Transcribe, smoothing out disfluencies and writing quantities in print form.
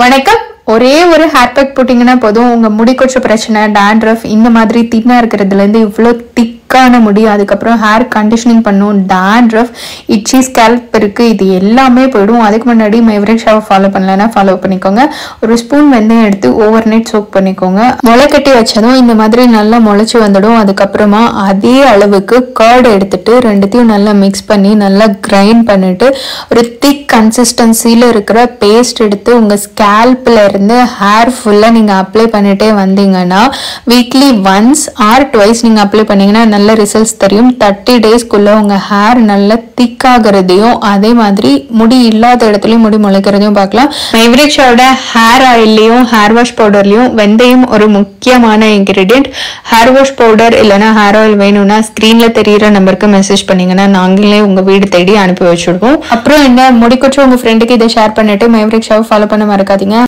வணக்கம். ஒரே ஒரு ஹேர் பேக் போட்டிங்கன்னா போதும், உங்க முடி கொச்ச பிரச்சனை, டாண்ட்ரஃப் இந்த மாதிரி தின்னா இருக்கிறதுல இருந்து இவ்வளோ திக்கான முடி, அதுக்கப்புறம் ஹேர் கண்டிஷனிங் பண்ணும், டாண்ட்ரஃப், இச்சி ஸ்கேல்ப் இருக்கு, இது எல்லாமே போயிடும். அதுக்கு முன்னாடி மைவரேக் ஷாவை ஃபாலோ பண்ணலன்னா ஃபாலோ பண்ணிக்கோங்க. ஒரு ஸ்பூன் வெந்தயம் எடுத்து ஓவர் நைட் சோக் பண்ணிக்கோங்க. முளை கட்டி வச்சதும் இந்த மாதிரி நல்லா முளைச்சி வந்துடும். அதுக்கப்புறமா அதே அளவுக்கு கர்ட் எடுத்துட்டு ரெண்டுத்தையும் நல்லா மிக்ஸ் பண்ணி நல்லா கிரைண்ட் பண்ணிட்டு ஒரு திக் கன்சிஸ்டன்சியில் இருக்கிற பேஸ்ட் எடுத்து உங்கள் ஸ்கேல்பில் இருந்து ஹேர் ஃபுல்லாக நீங்கள் அப்ளை பண்ணிட்டே வந்தீங்கன்னா வீக்லி ஒன்ஸ் ஆர் ட்வைஸ் நீங்கள் அப்ளை பண்ணீங்கன்னா நல்ல ரிசல்ட்ஸ் தெரியும். 30 டேஸ்க்குள்ளே உங்கள் ஹேர் நல்லா திக்காகிறதையும் அதே மாதிரி முடி இல்லாத இடத்துலையும் முடி முளைக்கிறதையும் பார்க்கலாம். மைவரேக் ஷாவோட ஹேர் ஆயில்லையும் ஹேர் வாஷ் பவுடர்லையும் வெந்தயம் ஒரு முக்கியமான இன்கிரீடியன்ட். ஹேர் வாஷ் பவுடர் இல்லைனா ஹேர் ஆயில் வேணும்னா ஸ்க்ரீனில் தெரிகிற நம்பருக்கு மெசேஜ் பண்ணிங்கன்னா நாங்களே உங்கள் வீடு தேடி அனுப்பி வச்சுருக்கோம். அப்புறம் என்ன முடி கொச்ச உங்கள் ஃப்ரெண்டுக்கு இதை ஷேர் பண்ணிட்டு மைவரேக் ஷாவை ஃபாலோ பண்ண மறக்காதீங்க.